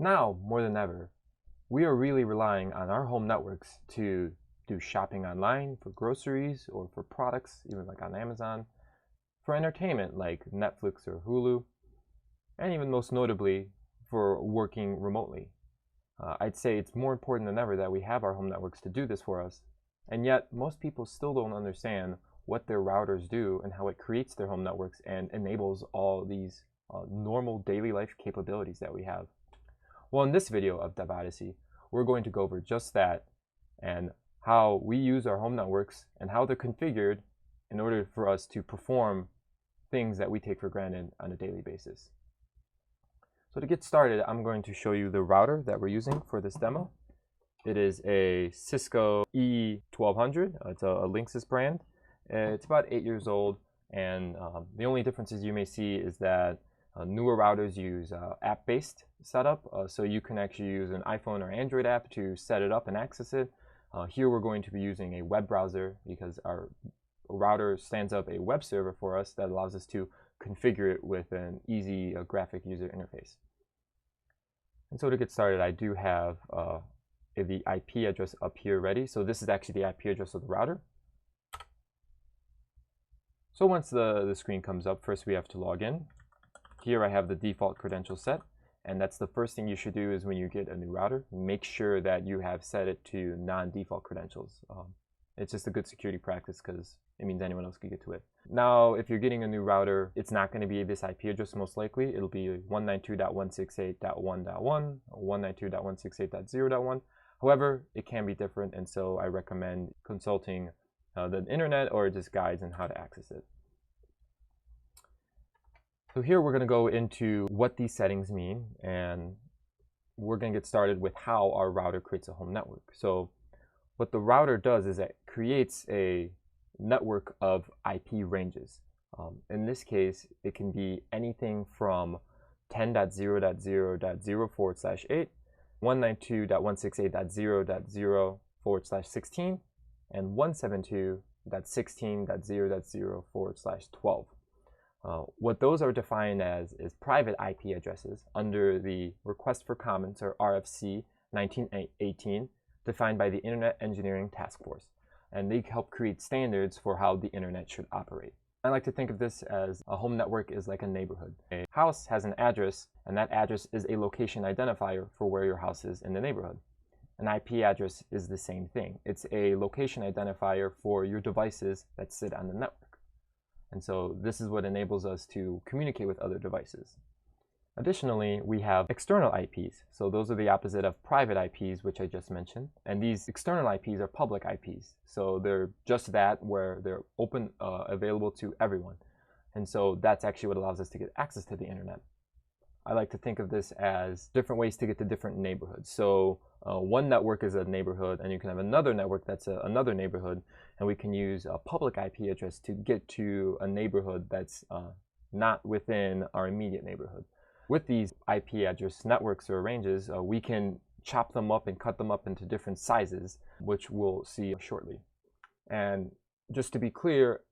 Now, more than ever, we are really relying on our home networks to do shopping online for groceries or for products, even like on Amazon, for entertainment like Netflix or Hulu, and even most notably for working remotely. I'd say it's more important than ever that we have our home networks to do this for us, and yet most people still don't understand what their routers do and how it creates their home networks and enables all these normal daily life capabilities that we have. Well, in this video of Dev Odyssey, we're going to go over just that and how we use our home networks and how they're configured in order for us to perform things that we take for granted on a daily basis. So to get started, I'm going to show you the router that we're using for this demo. It is a Cisco E1200. It's a Linksys brand. It's about 8 years old, and the only differences you may see is that newer routers use app-based setup, so you can actually use an iPhone or Android app to set it up and access it. Here we're going to be using a web browser because our router stands up a web server for us that allows us to configure it with an easy graphic user interface. And so to get started, I do have the IP address up here ready. So this is actually the IP address of the router. So once the screen comes up, first we have to log in. Here I have the default credentials set, and that's the first thing you should do is when you get a new router, make sure that you have set it to non-default credentials. It's just a good security practice because it means anyone else can get to it. Now, if you're getting a new router, it's not going to be this IP address most likely. It'll be 192.168.1.1 or 192.168.0.1. However, it can be different, and so I recommend consulting the internet or just guides on how to access it. So here we're going to go into what these settings mean, and we're going to get started with how our router creates a home network. So what the router does is it creates a network of IP ranges. In this case, it can be anything from 10.0.0.0/8, 192.168.0.0/16, and 172.16.0.0/12. What those are defined as is private IP addresses under the Request for Comments, or RFC 1918, defined by the Internet Engineering Task Force. And they help create standards for how the internet should operate. I like to think of this as a home network is like a neighborhood. A house has an address, and that address is a location identifier for where your house is in the neighborhood. An IP address is the same thing. It's a location identifier for your devices that sit on the network. And so this is what enables us to communicate with other devices. Additionally, we have external IPs. So those are the opposite of private IPs, which I just mentioned. And these external IPs are public IPs. So they're just that, where they're open, available to everyone. And so that's actually what allows us to get access to the internet. I like to think of this as different ways to get to different neighborhoods. So one network is a neighborhood, and you can have another network that's another neighborhood, and we can use a public IP address to get to a neighborhood that's not within our immediate neighborhood. With these IP address networks or ranges, we can chop them up and cut them up into different sizes, which we'll see shortly. And just to be clear,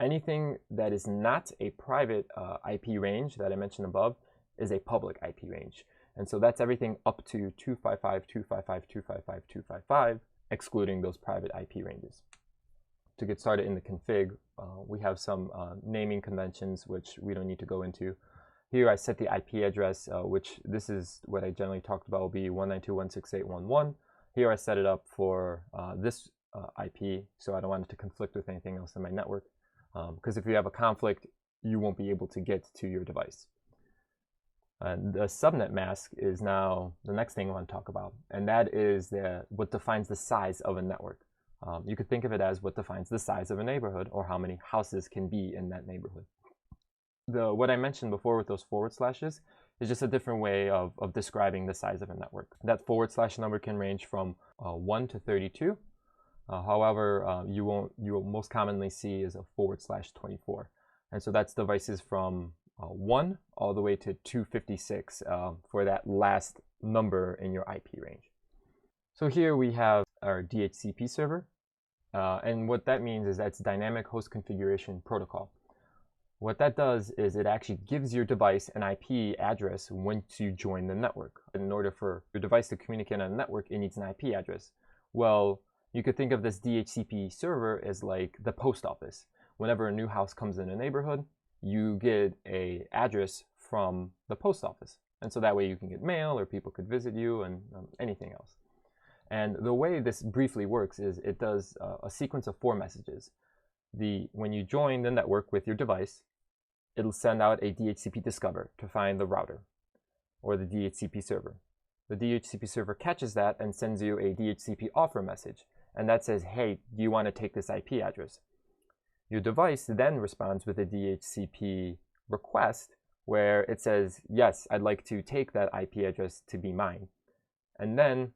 anything that is not a private IP range that I mentioned above is a public IP range. And so that's everything up to 255.255.255.255, excluding those private IP ranges. To get started in the config, we have some naming conventions, which we don't need to go into. Here I set the IP address, which this is what I generally talked about, will be 192.168.1.1. Here I set it up for this IP, so I don't want it to conflict with anything else in my network. Because if you have a conflict, you won't be able to get to your device. The subnet mask is now the next thing I want to talk about, and that is what defines the size of a network. You could think of it as what defines the size of a neighborhood, or how many houses can be in that neighborhood. What I mentioned before with those forward slashes is just a different way of describing the size of a network. That forward slash number can range from 1 to 32. However, you'll most commonly see is a /24. And so that's devices from 1 all the way to 256 for that last number in your IP range. So here we have our DHCP server. And what that means is that's Dynamic Host Configuration Protocol. What that does is it actually gives your device an IP address once you join the network. In order for your device to communicate on a network, it needs an IP address. Well, you could think of this DHCP server as like the post office. Whenever a new house comes in a neighborhood, you get an address from the post office. And so that way you can get mail, or people could visit you, and anything else. And the way this briefly works is it does a sequence of 4 messages. When you join the network with your device, it'll send out a DHCP discover to find the router or the DHCP server. The DHCP server catches that and sends you a DHCP offer message. And that says, hey, do you want to take this IP address? Your device then responds with a DHCP request where it says, yes, I'd like to take that IP address to be mine. And then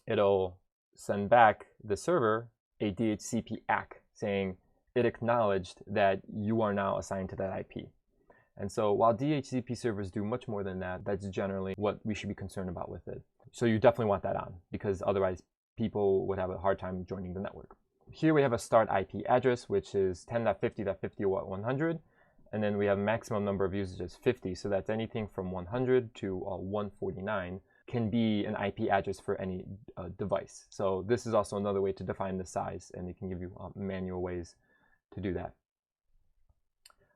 it'll send back the server a DHCP ACK saying it acknowledged that you are now assigned to that IP. And so while DHCP servers do much more than that, that's generally what we should be concerned about with it. So you definitely want that on, because otherwise people would have a hard time joining the network. Here we have a start IP address, which is 10.50.50.100. And then we have maximum number of users is 50. So that's anything from 100 to 149 can be an IP address for any device. So this is also another way to define the size, and it can give you manual ways to do that.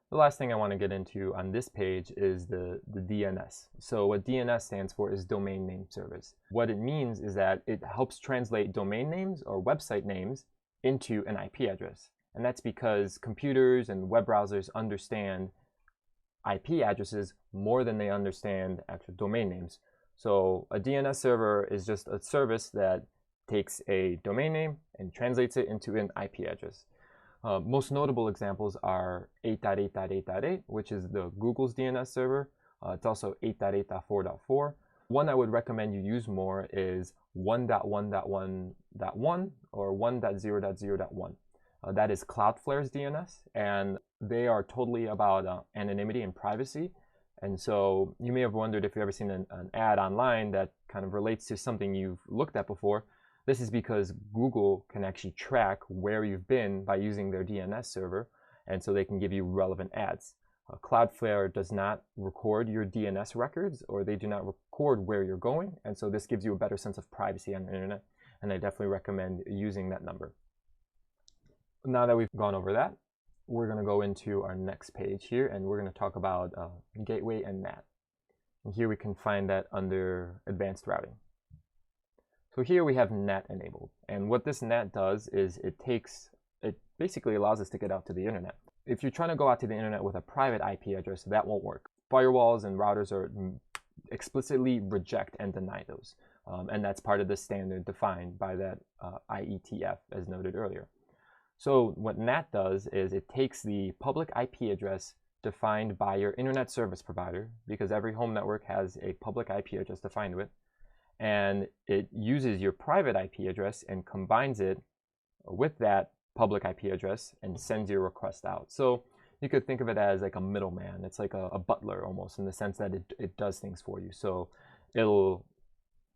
The last thing I want to get into on this page is the DNS. So what DNS stands for is domain name service. What it means is that it helps translate domain names or website names into an IP address. And that's because computers and web browsers understand IP addresses more than they understand actual domain names. So a DNS server is just a service that takes a domain name and translates it into an IP address. Most notable examples are 8.8.8.8, which is the Google's DNS server. It's also 8.8.4.4. One I would recommend you use more is 1.1.1.1 or 1.0.0.1. That is Cloudflare's DNS, and they are totally about anonymity and privacy. And so you may have wondered if you've ever seen an ad online that kind of relates to something you've looked at before. This is because Google can actually track where you've been by using their DNS server, and so they can give you relevant ads. Cloudflare does not record your DNS records, or they do not record where you're going, and so this gives you a better sense of privacy on the internet, and I definitely recommend using that number. Now that we've gone over that, we're going to go into our next page here, and we're going to talk about gateway and NAT. And here we can find that under advanced routing. So here we have NAT enabled, and what this NAT does is it basically allows us to get out to the internet. If you're trying to go out to the internet with a private IP address, that won't work. Firewalls and routers explicitly reject and deny those, and that's part of the standard defined by that IETF as noted earlier. So what NAT does is it takes the public IP address defined by your internet service provider, because every home network has a public IP address defined with, and it uses your private IP address and combines it with that public IP address and sends your request out. So you could think of it as like a middleman. It's like a butler almost, in the sense that it does things for you. So it'll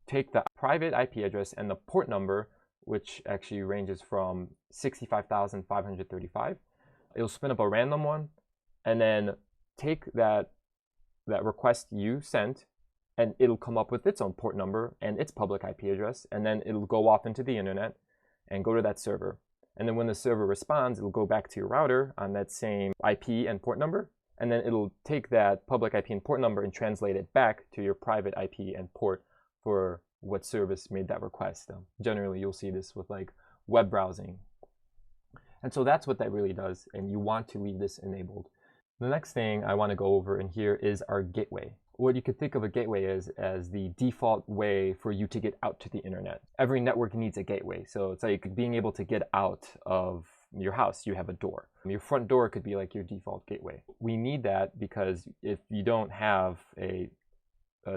take the private IP address and the port number, which actually ranges from 65,535. It'll spin up a random one and then take that request you sent, and it'll come up with its own port number and its public IP address, and then it'll go off into the internet and go to that server. And then when the server responds, it'll go back to your router on that same IP and port number, and then it'll take that public IP and port number and translate it back to your private IP and port for what service made that request. Generally, you'll see this with like web browsing. And so that's what that really does, and you want to leave this enabled. The next thing I want to go over in here is our gateway. What you could think of a gateway as the default way for you to get out to the internet. Every network needs a gateway. So it's like being able to get out of your house. You have a door. Your front door could be like your default gateway. We need that because if you don't have a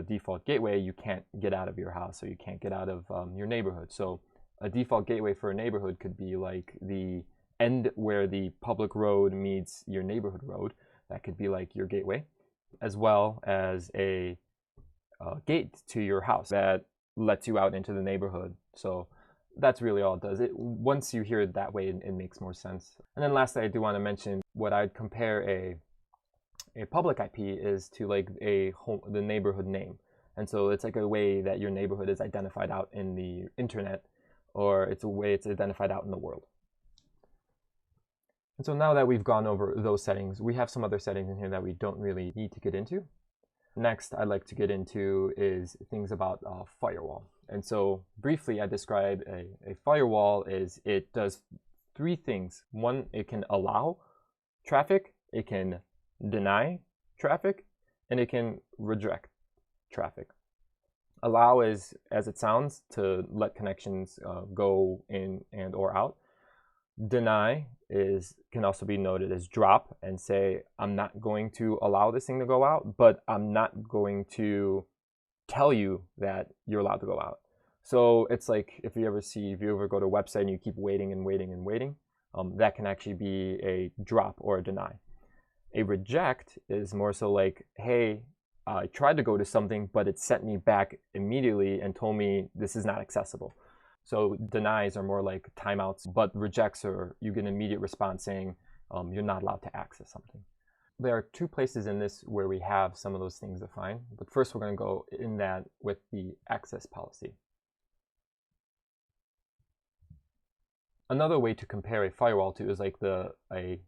default gateway, you can't get out of your house, or you can't get out of your neighborhood. So a default gateway for a neighborhood could be like the end where the public road meets your neighborhood road. That could be like your gateway, as well as a gate to your house that lets you out into the neighborhood. So that's really all it does. Once you hear it that way, it makes more sense. And then lastly, I do want to mention what I'd compare a public IP is to like the neighborhood name. And so it's like a way that your neighborhood is identified out in the internet, or it's a way it's identified out in the world. And so now that we've gone over those settings, we have some other settings in here that we don't really need to get into. Next, I'd like to get into is things about firewall. And so briefly, I describe a firewall is it does three things. One, it can allow traffic, it can deny traffic, and it can reject traffic. Allow is, as it sounds, to let connections go in and or out. Deny can also be noted as drop and say, I'm not going to allow this thing to go out, but I'm not going to tell you that you're allowed to go out. So it's like if you ever go to a website and you keep waiting and waiting and waiting, that can actually be a drop or a deny. A reject is more so like, hey, I tried to go to something, but it sent me back immediately and told me this is not accessible. So denies are more like timeouts, but rejects are you get an immediate response saying you're not allowed to access something. There are two places in this where we have some of those things defined, but first we're going to go in that with the access policy. Another way to compare a firewall to is like a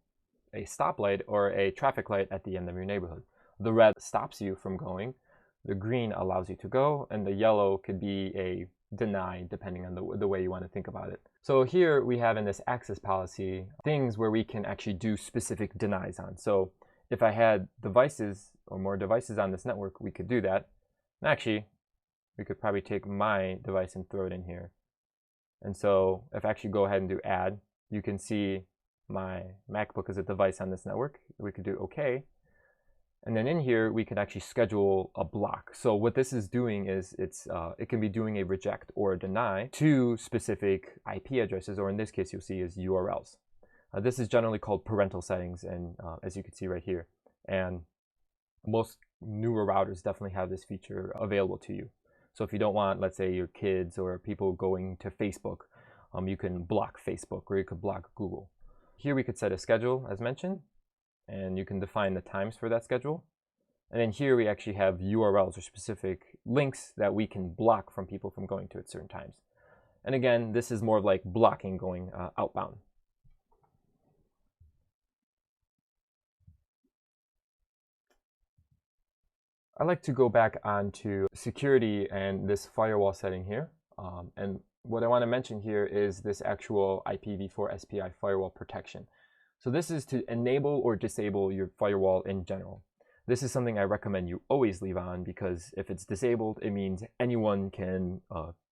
stoplight or a traffic light at the end of your neighborhood. The red stops you from going, the green allows you to go, and the yellow could be a deny depending on the way you want to think about it. So here we have in this access policy things where we can actually do specific denies on. So if I had devices or more devices on this network, we could do that. And actually, we could probably take my device and throw it in here. And so if I actually go ahead and do add, you can see my MacBook as a device on this network. We could do OK. And then in here, we can actually schedule a block. So what this is doing is it can be doing a reject or a deny to specific IP addresses, or in this case, you'll see is URLs. This is generally called parental settings, and as you can see right here. And most newer routers definitely have this feature available to you. So if you don't want, let's say, your kids or people going to Facebook, you can block Facebook or you could block Google. Here we could set a schedule, as mentioned, and you can define the times for that schedule. And then here we actually have URLs or specific links that we can block from people from going to at certain times. And again, this is more like blocking going outbound. I like to go back onto security and this firewall setting here. And what I want to mention here is this actual IPv4 SPI firewall protection. So this is to enable or disable your firewall in general. This is something I recommend you always leave on, because if it's disabled, it means anyone can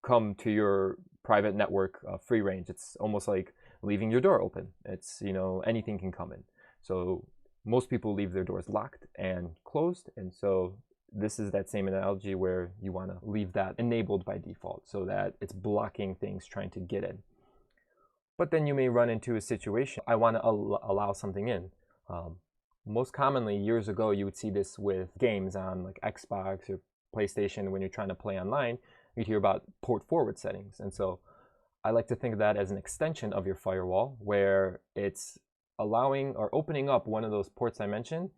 come to your private network free range. It's almost like leaving your door open. It's, anything can come in. So most people leave their doors locked and closed. And so this is that same analogy where you want to leave that enabled by default so that it's blocking things trying to get in. But then you may run into a situation, I want to allow something in. Most commonly, years ago, you would see this with games on like Xbox or PlayStation. When you're trying to play online, you'd hear about port forward settings. And so I like to think of that as an extension of your firewall, where it's allowing or opening up one of those ports I mentioned,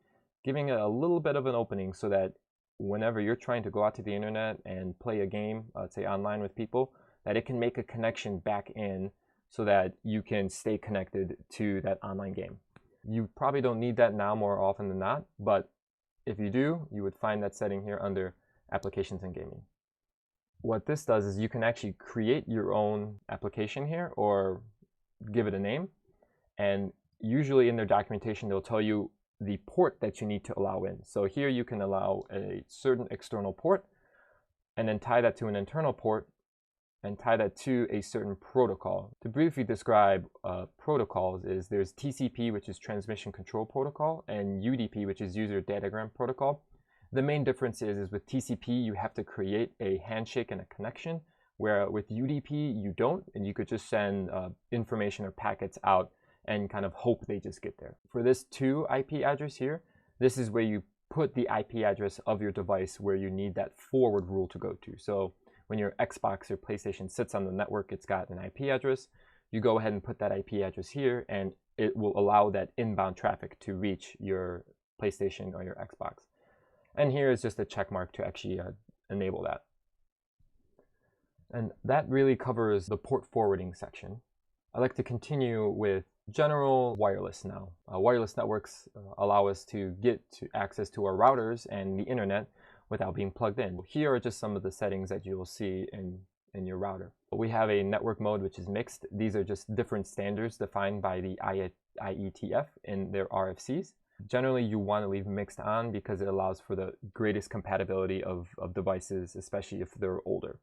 giving it a little bit of an opening so that whenever you're trying to go out to the internet and play a game, let's say online with people, that it can make a connection back in so that you can stay connected to that online game. You probably don't need that now more often than not, but if you do, you would find that setting here under Applications and Gaming. What this does is you can actually create your own application here or give it a name, and usually in their documentation they'll tell you the port that you need to allow in. So here you can allow a certain external port and then tie that to an internal port and tie that to a certain protocol. To briefly describe protocols is there's TCP, which is Transmission Control Protocol, and UDP, which is User Datagram Protocol. The main difference is with TCP, you have to create a handshake and a connection, where with UDP, you don't, and you could just send information or packets out and kind of hope they just get there. For this to IP address here, this is where you put the IP address of your device where you need that forward rule to go to. So when your Xbox or PlayStation sits on the network, it's got an IP address. You go ahead and put that IP address here, and it will allow that inbound traffic to reach your PlayStation or your Xbox. And here is just a check mark to actually enable that. And that really covers the port forwarding section. I'd like to continue with general wireless now. Wireless networks allow us to get access to our routers and the internet without being plugged in. Here are just some of the settings that you will see in your router. We have a network mode which is mixed. These are just different standards defined by the IETF in their RFCs. Generally, you want to leave mixed on because it allows for the greatest compatibility of devices, especially if they're older.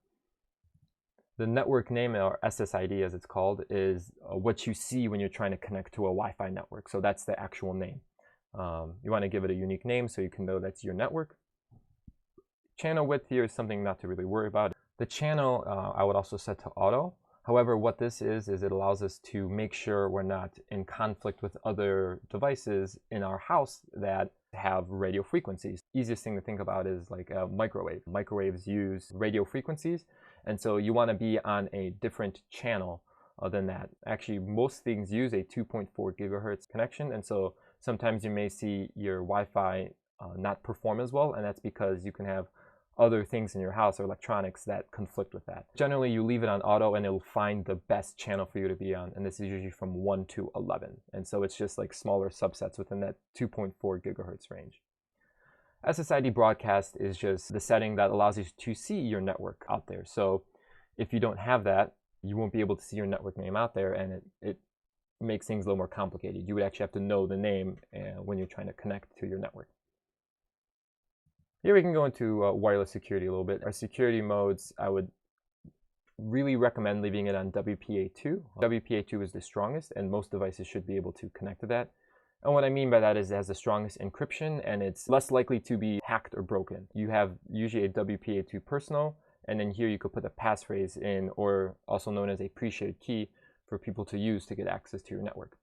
The network name, or SSID as it's called, is what you see when you're trying to connect to a Wi-Fi network. So that's the actual name. You want to give it a unique name so you can know that's your network. Channel width here is something not to really worry about. The channel I would also set to auto. However, what this is it allows us to make sure we're not in conflict with other devices in our house that have radio frequencies. Easiest thing to think about is like a microwave. Microwaves use radio frequencies, and so you want to be on a different channel than that. Actually, most things use a 2.4 gigahertz connection, and so sometimes you may see your Wi-Fi not perform as well, and that's because you can have other things in your house or electronics that conflict with that. Generally, you leave it on auto and it'll find the best channel for you to be on, and this is usually from 1 to 11. And so it's just like smaller subsets within that 2.4 gigahertz range. SSID broadcast is just the setting that allows you to see your network out there. So if you don't have that, you won't be able to see your network name out there, and it makes things a little more complicated. You would actually have to know the name when you're trying to connect to your network. Here we can go into wireless security a little bit. Our security modes, I would really recommend leaving it on WPA2. WPA2 is the strongest, and most devices should be able to connect to that. And what I mean by that is it has the strongest encryption, and it's less likely to be hacked or broken. You have usually a WPA2 personal, and then here you could put a passphrase in, or also known as a pre-shared key for people to use to get access to your network.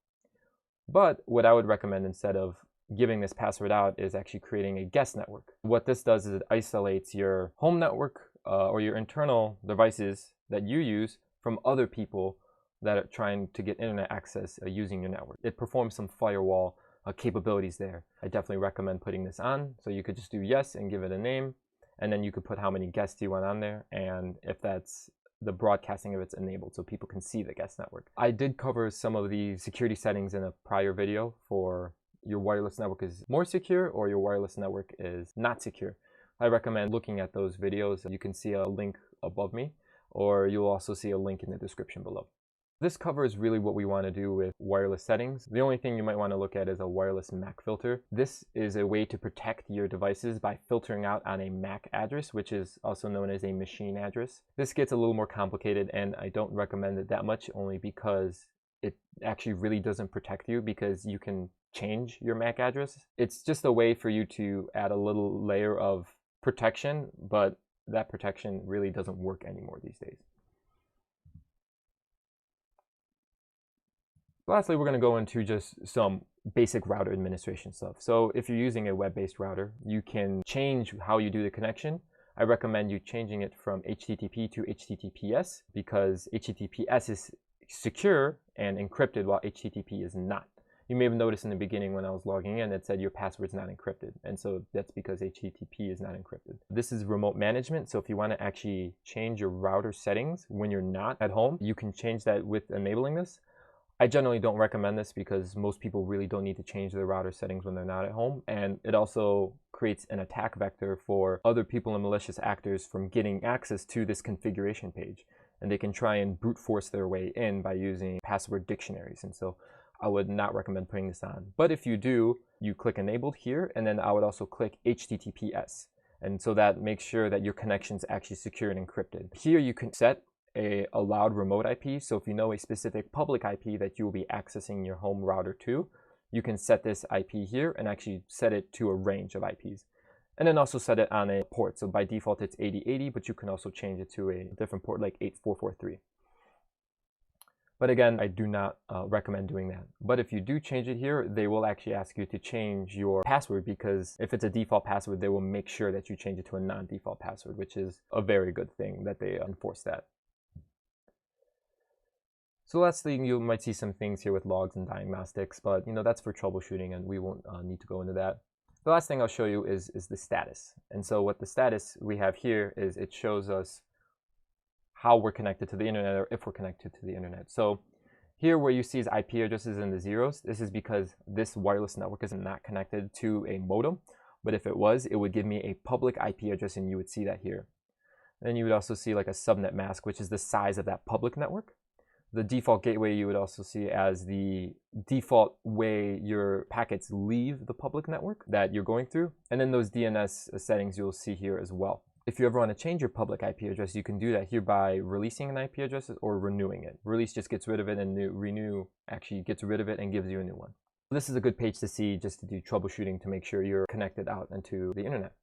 But what I would recommend instead of giving this password out is actually creating a guest network. What this does is it isolates your home network or your internal devices that you use from other people that are trying to get internet access using your network. It performs some firewall capabilities there. I definitely recommend putting this on. So you could just do yes and give it a name, and then you could put how many guests you want on there, and if that's the broadcasting of it's enabled so people can see the guest network. I did cover some of the security settings in a prior video for your wireless network is more secure or your wireless network is not secure. I recommend looking at those videos. You can see a link above me, or you'll also see a link in the description below. This covers really what we want to do with wireless settings. The only thing you might want to look at is a wireless MAC filter. This is a way to protect your devices by filtering out on a MAC address, which is also known as a machine address. This gets a little more complicated, and I don't recommend it that much, only because it actually really doesn't protect you, because you can change your MAC address. It's just a way for you to add a little layer of protection, but that protection really doesn't work anymore these days. Lastly, we're going to go into just some basic router administration stuff. So if you're using a web-based router, you can change how you do the connection. I recommend you changing it from HTTP to HTTPS, because HTTPS is secure and encrypted while HTTP is not. You may have noticed in the beginning when I was logging in, it said your password's not encrypted. And so that's because HTTP is not encrypted. This is remote management. So if you want to actually change your router settings when you're not at home, you can change that with enabling this. I generally don't recommend this because most people really don't need to change their router settings when they're not at home. And it also creates an attack vector for other people and malicious actors from getting access to this configuration page. And they can try and brute force their way in by using password dictionaries. And so I would not recommend putting this on. But if you do, you click enabled here, and then I would also click HTTPS. And so that makes sure that your connection is actually secure and encrypted. Here you can set a allowed remote IP. So if you know a specific public IP that you will be accessing your home router to, you can set this IP here and actually set it to a range of IPs. And then also set it on a port. So by default, it's 8080, but you can also change it to a different port like 8443. But again, I do not recommend doing that. But if you do change it here, they will actually ask you to change your password, because if it's a default password, they will make sure that you change it to a non-default password, which is a very good thing that they enforce that. So lastly, you might see some things here with logs and diagnostics, but that's for troubleshooting and we won't need to go into that. The last thing I'll show you is the status. And so what the status we have here is it shows us how we're connected to the internet or if we're connected to the internet. So here where you see is IP addresses in the zeros, this is because this wireless network is not connected to a modem. But if it was, it would give me a public IP address and you would see that here. Then you would also see like a subnet mask, which is the size of that public network. The default gateway you would also see as the default way your packets leave the public network that you're going through. And then those DNS settings you'll see here as well. If you ever want to change your public IP address, you can do that here by releasing an IP address or renewing it. Release just gets rid of it, and renew actually gets rid of it and gives you a new one. This is a good page to see just to do troubleshooting to make sure you're connected out into the internet.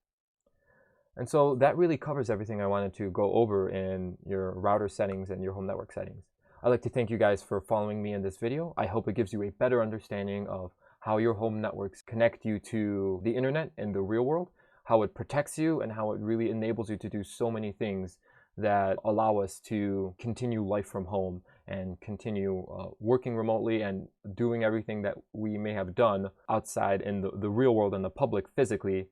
And so that really covers everything I wanted to go over in your router settings and your home network settings. I'd like to thank you guys for following me in this video. I hope it gives you a better understanding of how your home networks connect you to the internet in the real world, how it protects you, and how it really enables you to do so many things that allow us to continue life from home and continue working remotely and doing everything that we may have done outside in the real world and the public physically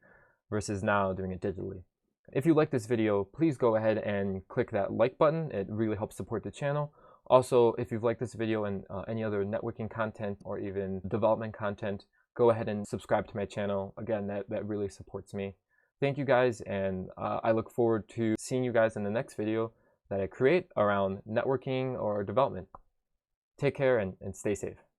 versus now doing it digitally. If you like this video, please go ahead and click that like button. It really helps support the channel. Also, if you've liked this video and any other networking content or even development content, go ahead and subscribe to my channel. Again, that really supports me. Thank you guys, and I look forward to seeing you guys in the next video that I create around networking or development. Take care and stay safe.